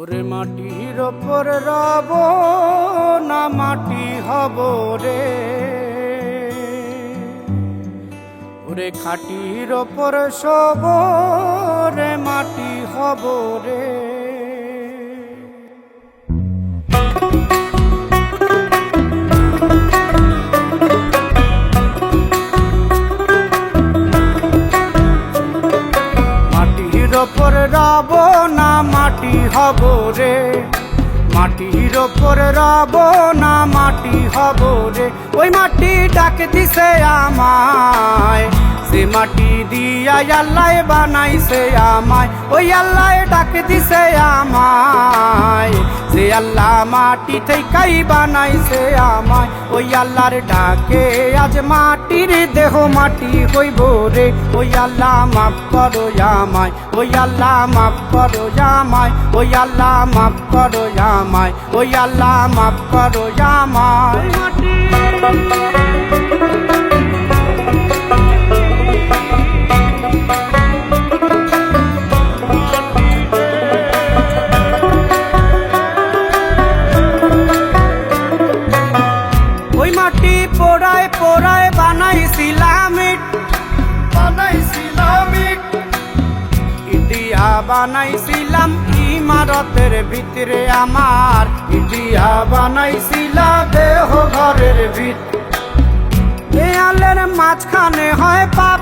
ওরে মাটির ওপর রব না মাটি হব রে, ওরে খাটির ওপর সব রে মাটি হব রে। মাটির ওপর রব না মাটি হব রে, মাটির ওপর রব না মাটি হব রে। ওই মাটি ডাক দিছে আমায়, সে মাটি দিয়া আল্লাহ বানাইছে আমায়। ওই আল্লাহ ডাক দিছে আমায়, সে আল্লাহ মাটি থেকেই বানাইছে আমায়। ওই আল্লাহর ডাকে আজ মাটির দেহ মাটি হইব রে। ওই আল্লাহ মাফ করো আমায়, ওই আল্লাহ মাফ করো আমায়, ওই আল্লাহ মাফ করো আমায়, ওই আল্লাহ মাফ করো আমায়। ওই মাটি পোড়ায় পোড়ায় বানাইছিলাম ইট, ইটিয়া বানাইছিলাম ইমারতের ভিতরে আমার, ইটিয়া বানাইছিলাম দেহ ঘরের ভিত। দেয়ালের মাঝখানে হয় পাপ,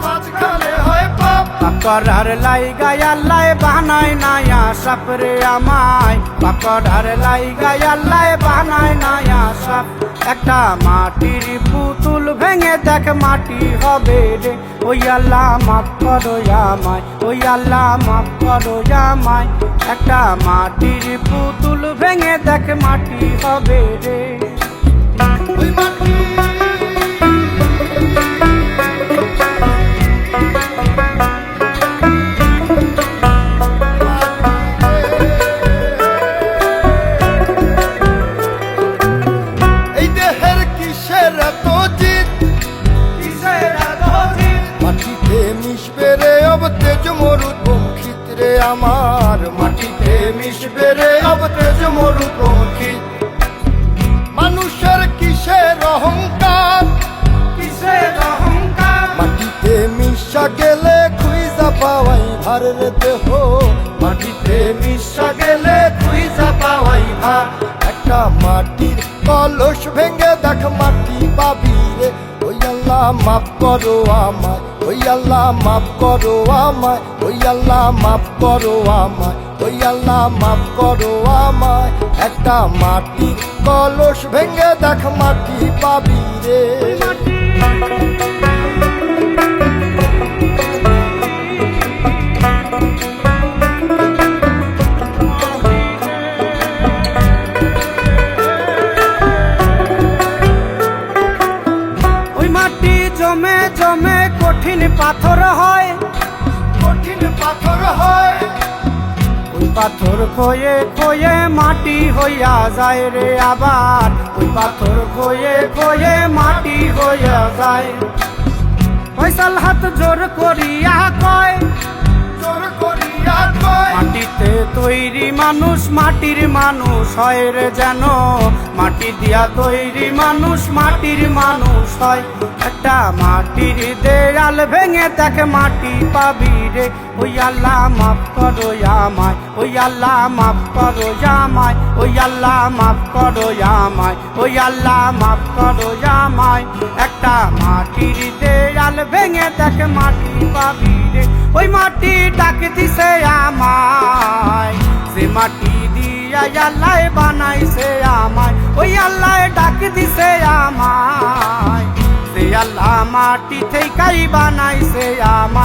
মাঝখানে হয় পাপ, পাকড়ার লাইগায় আল্লাহ বানায় নায়া সাপ রে আমায়, পাকড়ার লাইগায় আল্লাহ বানায় নায়া সাপ। একটা মাটির পুতুল ভেঙে দেখ মাটি হবে রে। ওই আল্লাহ মাফ করো আমায়, ওই আল্লাহ মাফ করো আমায়। একটা মাটির পুতুল ভেঙে দেখ মাটি হবে রে। ওই মাটি আমার, মাটিতে মিশবে রে অব তেজ মরুপঙ্খিত। মানুষের কিসের অহংকার, কিসের অহংকার, মাটিতে মিশা গেলে খুঁজা পাওয়াই ভার রে দেহ, মাটিতে মিশা গেলে খুঁজা পাওয়াই ভার। একটা মাটির কলস ভেঙে দেখ মাটি পাবি রে। ওই আল্লাহ মাফ করো আমায়, ওই আল্লাহ মাফ করো আমায়, ওই আল্লাহ মাফ করো আমায়, ওই আল্লাহ মাফ করো আমায়। একটা মাটির কলস ভেঙে দেখ মাটি পাবি রে। জমে জমে কঠিন পাথর হয়, কঠিন পাথর হয়। ওই পাথর খয়ে খয়ে মাটি হইয়া যায় রে আবার, ওই পাথর খয়ে খয়ে মাটি হইয়া যায়। ফয়সাল হাত জোর করিয়া কয়, জোর করিয়া কয়, মাটিতে তৈরি মানুষ মাটির মানুষ হয় রে যেন, মাটি দিয়া তৈরি মানুষ মাটির মানুষ হয়। একটা মাটির দেয়াল ভেঙে দেখ মাটি পাবি রে। ওই আল্লাহ মাফ করো আমায়, ওই আল্লাহ মাফ করো আমায়, ওই আল্লাহ মাফ করো আমায়, ওই আল্লাহ মাফ করো আমায়। একটা মাটির দেয়াল ভেঙে দেখ মাটি পাবি রে। ওই মাটি ডাক দিছে আমায়, সে মাটি দিয়া আল্লাহ বানাইছে আমায়। ওই আল্লাহ ডাক দিছে আমায়, সে আল্লাহ মাটি থেকেই বানাইছে আমায়।